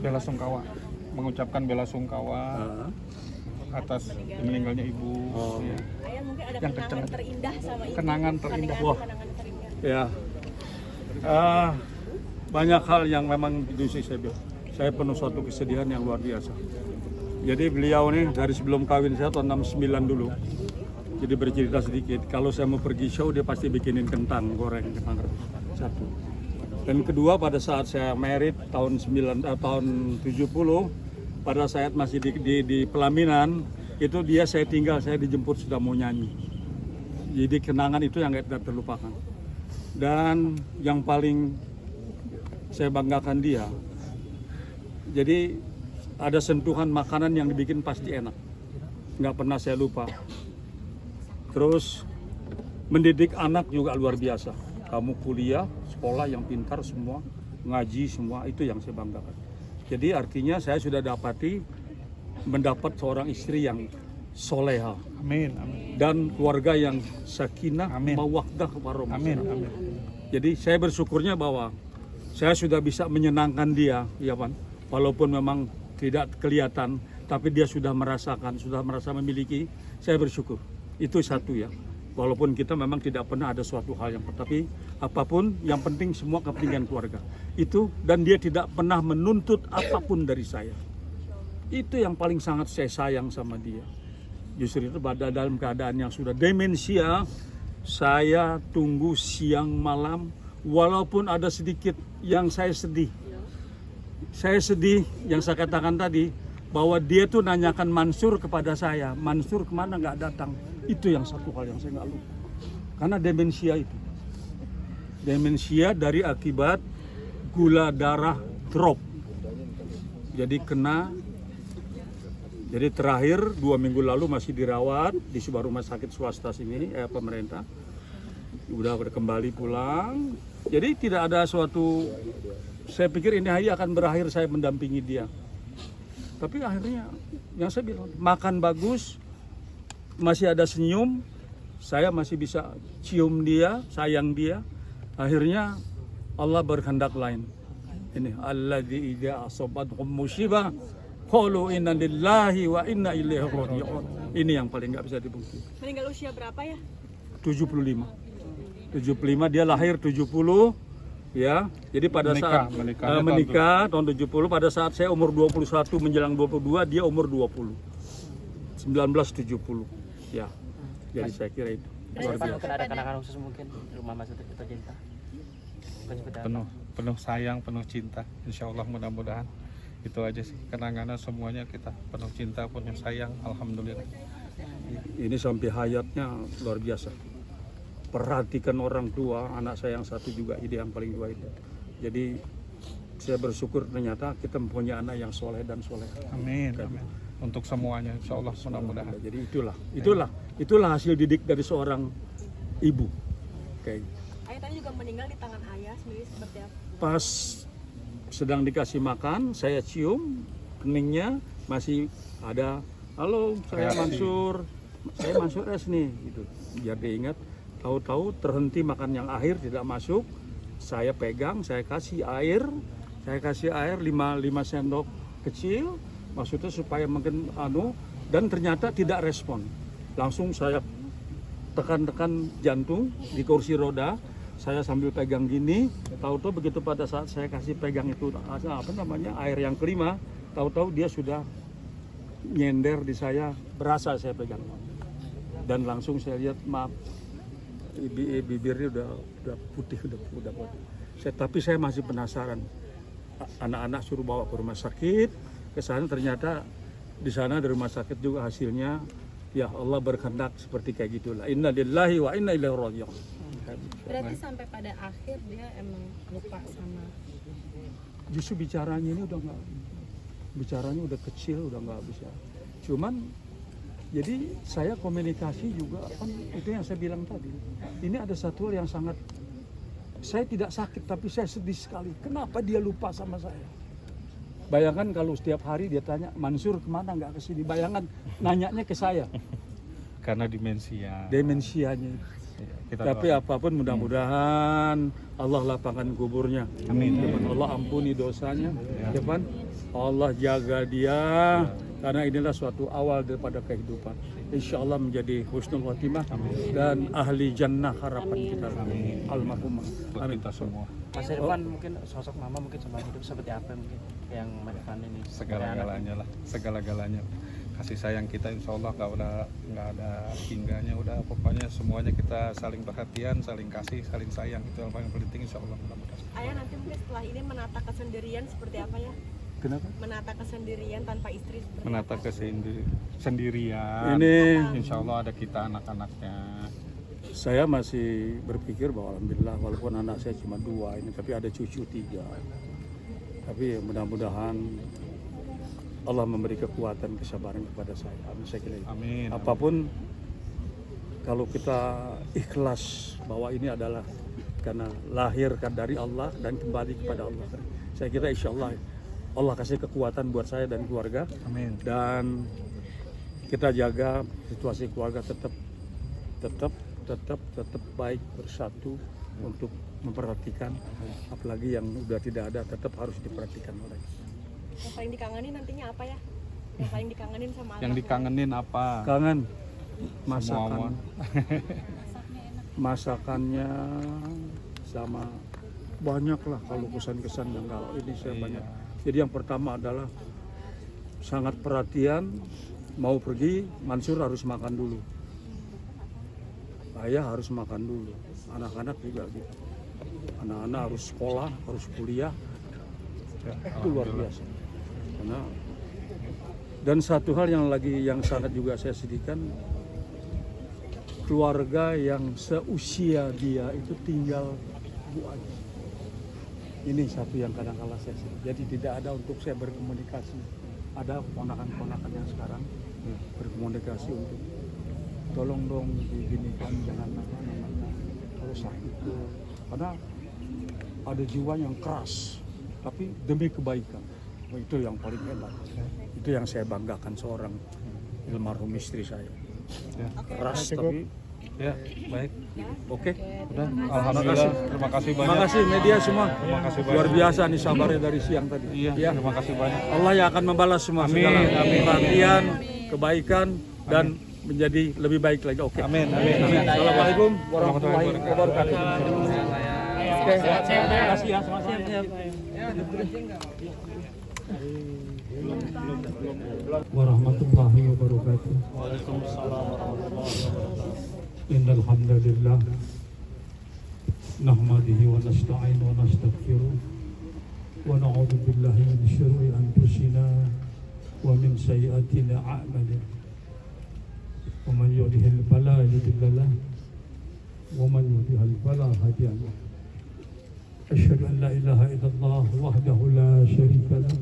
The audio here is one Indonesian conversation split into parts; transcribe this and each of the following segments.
bela sungkawa, mengucapkan bela sungkawa atas meninggalnya ibu. Ya. Ayah mungkin ada Yang kenangan kenceng. terindah sama ibu. Kenangan terindah. Wah. Kenangan terindah. Ya, banyak hal yang memang di saya bilang. Saya penuh suatu kesedihan yang luar biasa. Jadi beliau nih dari sebelum kawin saya tahun 69 dulu. Jadi bercerita sedikit, kalau saya mau pergi show dia pasti bikinin kentang goreng, kentang satu. Dan kedua pada saat saya married tahun 70, pada saat masih di pelaminan, itu dia saya tinggal, saya dijemput sudah mau nyanyi. Jadi kenangan itu yang tidak terlupakan. Dan yang paling saya banggakan dia, jadi ada sentuhan makanan yang dibikin pasti enak, nggak pernah saya lupa. Terus mendidik anak juga luar biasa. Kamu kuliah, sekolah yang pintar semua, ngaji semua, itu yang saya banggakan. Jadi artinya saya sudah mendapat seorang istri yang soleha. Amin, amin. Dan keluarga yang sakinah, Amin. mawaddah warahmah. Amin, amin. Jadi saya bersyukurnya bahwa saya sudah bisa menyenangkan dia, ya Pan. Walaupun memang tidak kelihatan, tapi dia sudah merasa memiliki. Saya bersyukur. Itu satu ya. Walaupun kita memang tidak pernah ada suatu hal yang, tapi apapun yang penting semua kepentingan keluarga. Itu, dan dia tidak pernah menuntut apapun dari saya. Itu yang paling sangat saya sayang sama dia. Justru itu pada dalam keadaan yang sudah demensia, saya tunggu siang malam, walaupun ada sedikit yang saya sedih. Saya sedih yang saya katakan tadi, bahwa dia tuh nanyakan Mansur kepada saya, Mansur kemana nggak datang. Itu yang satu hal yang saya nggak lupa. Karena demensia itu. Demensia dari akibat gula darah drop. Jadi jadi terakhir 2 minggu lalu masih dirawat di sebuah rumah sakit swasta sini, pemerintah. Udah kembali pulang. Jadi tidak ada suatu, saya pikir ini hari akan berakhir saya mendampingi dia. Tapi akhirnya yang saya bilang, makan bagus, masih ada senyum, saya masih bisa cium dia, sayang dia. Akhirnya Allah berkehendak lain. Ini alladzi idza asabatkum musibah qalu inna lillahi wa inna ilaihi raji'un. Ini yang paling nggak bisa dipungkiri. Meninggal usia berapa ya? 75. 75, dia lahir 70 ya. Jadi pada saat menikah tahun 70, pada saat saya umur 21 menjelang 22, dia umur 20. 1970. Ya. Jadi saya kira itu luar biasa. Mungkin ada kenangan khusus mungkin di rumah Mas Utuh kita cinta. Penuh sayang, penuh cinta. Insya Allah mudah-mudahan itu aja sih kenangannya, semuanya kita penuh cinta, penuh sayang. Alhamdulillah. Ini sampai hayatnya luar biasa. Perhatikan orang tua, anak saya yang satu juga, ide yang paling dua itu. Jadi saya bersyukur ternyata kita mempunyai anak yang soleh dan soleh. Amin, amin. Untuk semuanya, insya Allah mudah-mudahan. Jadi itulah hasil didik dari seorang ibu. Kayak gitu. Ayah tadi juga meninggal di tangan ayah sendiri seperti apa? Pas sedang dikasih makan, saya cium keningnya masih ada, halo saya Mansur S nih, gitu. Biar dia ingat. Tahu-tahu terhenti makan yang akhir tidak masuk, saya pegang, saya kasih air 5 sendok kecil, maksudnya supaya mungkin dan ternyata tidak respon. Langsung saya tekan-tekan jantung di kursi roda, saya sambil pegang gini, tahu-tahu begitu pada saat saya kasih pegang itu air yang kelima, tahu-tahu dia sudah nyender di saya, berasa saya pegang. Dan langsung saya lihat, maaf, bibirnya udah putih, udah putih. Tapi saya masih penasaran. Anak-anak suruh bawa ke rumah sakit, ke sana ternyata di sana di rumah sakit juga hasilnya, ya Allah berkehendak seperti kayak gitulah. Inna lillahi wa inna ilaihi raji'un. Berarti sampai pada akhir dia emang lupa sama. Justru bicaranya ini bicaranya udah kecil, udah nggak bisa. Cuman jadi saya komunikasi juga kan itu yang saya bilang tadi. Ini ada satu hal yang sangat, saya tidak sakit tapi saya sedih sekali. Kenapa dia lupa sama saya? Bayangkan kalau setiap hari dia tanya, Mansur kemana nggak kesini? Bayangkan nanyanya ke saya. Karena demensia. Demensianya. Tapi apapun mudah-mudahan Allah lapangkan kuburnya. Amin. Allah ampuni dosanya. Ya, Pan? Allah jaga dia, karena inilah suatu awal daripada kehidupan. Insya Allah menjadi husnul khotimah dan ahli jannah harapan kita. Almarhumah. Buat kita semua. Mas Irfan mungkin sosok mama mungkin sama hidup seperti apa mungkin yang Mas Irfan ini Segala-galanya lah, segala-galanya. Kasih sayang kita insya Allah nggak ada hingganya, udah pokoknya semuanya kita saling perhatian, saling kasih, saling sayang, itu yang paling penting insya Allah. Mudah-mudahan. Ayah nanti mungkin setelah ini menata kesendirian seperti apa ya? Kenapa? Menata kesendirian tanpa istri seperti Menata apa? ke sendirian. Ini Insya Allah ada kita anak-anaknya. saya masih berpikir bahwa alhamdulillah walaupun anak saya cuma 2 ini, tapi ada cucu 3. Tapi mudah-mudahan Allah memberi kekuatan, kesabaran kepada saya. Amin. Saya kira itu. Amin. Apapun, kalau kita ikhlas bahwa ini adalah karena lahirkan dari Allah dan kembali kepada Allah, saya kira insya Allah Allah kasih kekuatan buat saya dan keluarga, Amin. dan kita jaga situasi keluarga tetap baik, bersatu untuk memperhatikan, apalagi yang udah tidak ada tetap harus diperhatikan oleh. Yang paling dikangenin nantinya apa ya? Yang paling dikangenin sama Yang anak? dikangenin apa? Kangen Semua masakan, masakannya sama banyak lah kalau kesan-kesan yang kalau ini saya banyak. Jadi yang pertama adalah sangat perhatian, mau pergi Mansur harus makan dulu, ayah harus makan dulu, anak-anak juga gitu, anak-anak harus sekolah, harus kuliah, itu luar biasa. Karena dan satu hal yang sangat juga saya sedihkan, keluarga yang seusia dia itu tinggal Bu aja. Ini satu yang kadang-kala saya sedih. Jadi tidak ada untuk saya berkomunikasi. Ada ponakan-ponakan yang sekarang berkomunikasi untuk tolong dong diginikan, jangan apa namanya kalau sakit itu. Karena ada jiwa yang keras, tapi demi kebaikan. Itu yang paling hebat. Itu yang saya banggakan seorang almarhum istri saya. Ya. Keras tapi Ya, baik. oke. Udah. Alhamdulillah. Terima kasih banyak. Terima kasih media semua. Terima kasih banyak. Luar biasa nih sabarnya dari siang tadi. Iya, Ya. terima kasih banyak. Allah yang akan membalas semua Amin, segala amin. perhatian, kebaikan, dan menjadi lebih baik lagi. Oke. Amin, amin, amin. Assalamualaikum warahmatullahi wabarakatuh. Oke. Terima kasih ya, selamat siang. warahmatullahi wabarakatuh. Innal hamdalillah nahmaduhu wa nasta'inu wa nastaghfiruh wa na'udzu billahi min syururi anfusina wa min sayyiati a'malina. Wa man yuhdihil fala mudilla lahu wa man yudlil fala hadiya lahu. Asyhadu an la ilaha illallah wahdahu la syarika lahu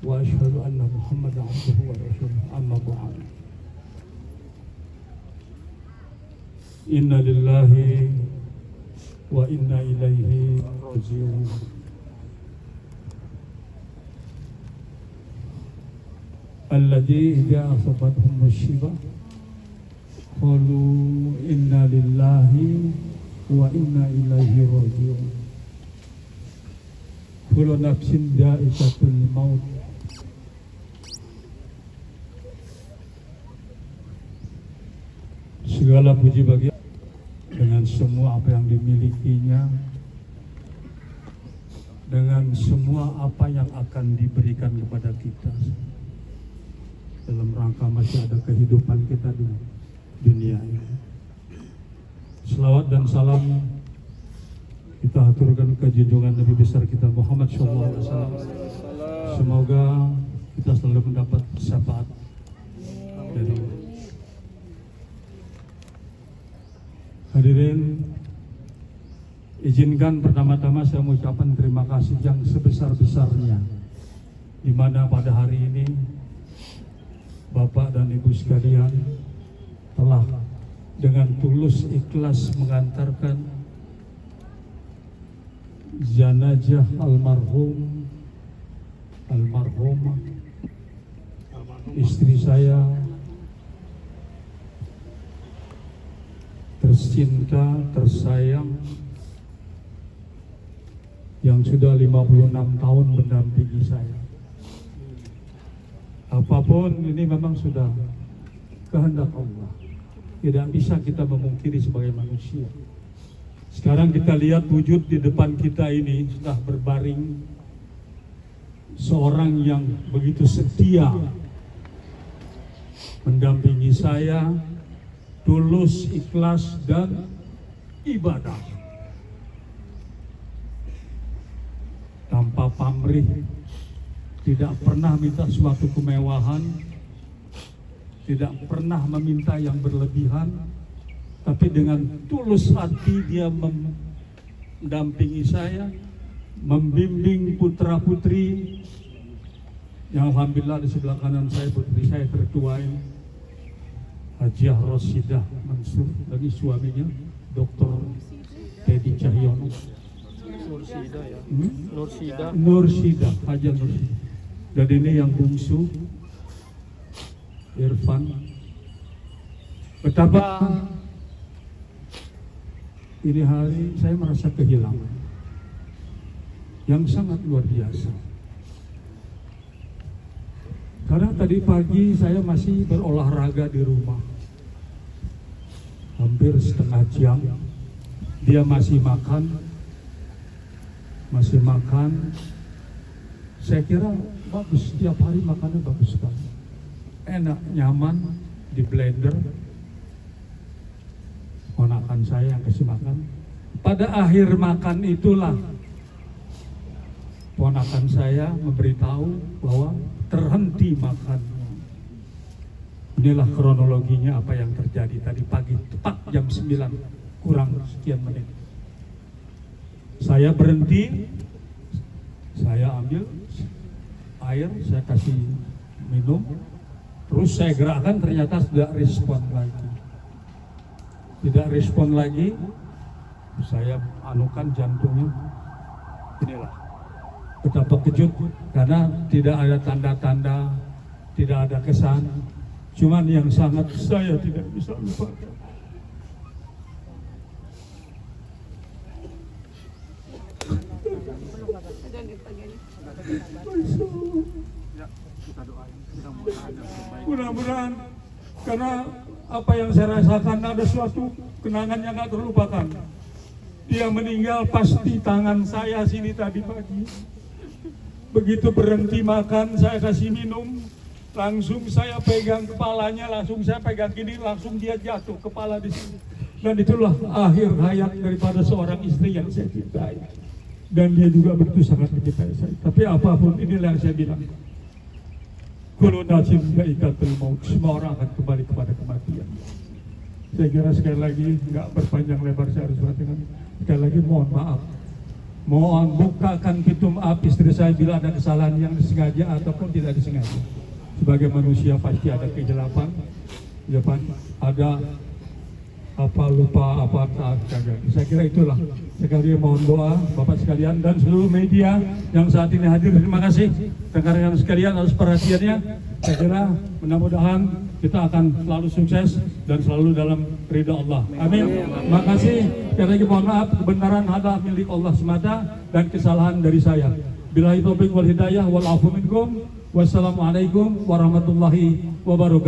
wa asyhadu anna Muhammadan abduhu wa rasuluh. Amma ba'd. Inna lillahi wa inna ilaihi raji'un. Alladzi idza asabathum musibah qalu inna lillahi wa inna ilaihi raji'un. Kullu nafsin dha'iqatul maut. Segala puji bagi dengan semua apa yang dimilikinya, dengan semua apa yang akan diberikan kepada kita dalam rangka masih ada kehidupan kita di dunia ini. Selawat dan salam kita aturkan ke junjungan Nabi besar kita Muhammad SAW. Semoga kita selalu mendapat syafaat dari hadirin. Izinkan pertama-tama saya mengucapkan terima kasih yang sebesar-besarnya, di mana pada hari ini Bapak dan Ibu sekalian telah dengan tulus ikhlas mengantarkan jenazah almarhumah istri saya tercinta, tersayang, yang sudah 56 tahun mendampingi saya. apapun ini memang sudah kehendak Allah. Tidak bisa kita memungkiri sebagai manusia. Sekarang kita lihat wujud di depan kita ini sudah berbaring seorang yang begitu setia mendampingi saya, tulus, ikhlas, dan ibadah tanpa pamrih, tidak pernah minta suatu kemewahan, tidak pernah meminta yang berlebihan, tapi dengan tulus hati dia mendampingi saya, membimbing putra-putri yang alhamdulillah di sebelah kanan saya putri saya tertua ini, Hajiah Rosidah Mansur, dan suaminya Dr. Teddy Cahyono. Nursida ya. Nursida, Hajiah Nursida. Dan ini yang bungsu Irfan. Betapa ini hari saya merasa kehilangan yang sangat luar biasa. Karena tadi pagi saya masih berolahraga di rumah, hampir setengah jam. Dia masih makan. Saya kira bagus, setiap hari makannya bagus sekali, enak, nyaman, di blender. Ponakan saya yang kasih makan. Pada akhir makan itulah ponakan saya memberitahu bahwa terhenti makan. Inilah kronologinya apa yang terjadi tadi pagi, tepat jam 9 kurang sekian menit. Saya berhenti, saya ambil air, saya kasih minum, terus saya gerakkan, ternyata tidak respon lagi. Saya anukan jantungnya. Inilah betapa kejut, karena tidak ada tanda-tanda, tidak ada kesan, cuman yang sangat saya tidak bisa lupakan. Mudah-mudahan karena apa yang saya rasakan ada suatu kenangan yang tak terlupakan. Dia meninggal pas di tangan saya sini tadi pagi. Begitu berhenti makan, saya kasih minum, langsung saya pegang kepalanya, langsung saya pegang gini, langsung dia jatuh kepala di sini. Dan itulah akhir hayat daripada seorang istri yang saya cintai. Dan dia juga begitu sangat mencintai saya. Tapi apapun, inilah yang saya bilang. Kullu nafsin dha'iqatul maut. Semua orang akan kembali kepada kematian. Saya kira sekali lagi nggak berpanjang lebar saya harus mengatakan. Sekali lagi mohon maaf. Mohon bukakan pintu maaf istri saya bila ada kesalahan yang disengaja ataupun tidak disengaja. Sebagai manusia pasti ada kejelapan, ada apa lupa apa tak jaga. Saya kira itulah. Sekali mohon doa Bapak sekalian dan seluruh media yang saat ini hadir, terima kasih. Rekan-rekan sekalian atas perhatiannya. Saya kira mudah-mudahan kita akan selalu sukses dan selalu dalam ridha Allah. Amin. Terima kasih. Sekali lagi mohon maaf, kebenaran adalah milik Allah semata dan kesalahan dari saya. Billahi taufiq wal hidayah wal afu minkum. Wassalamualaikum warahmatullahi wabarakatuh.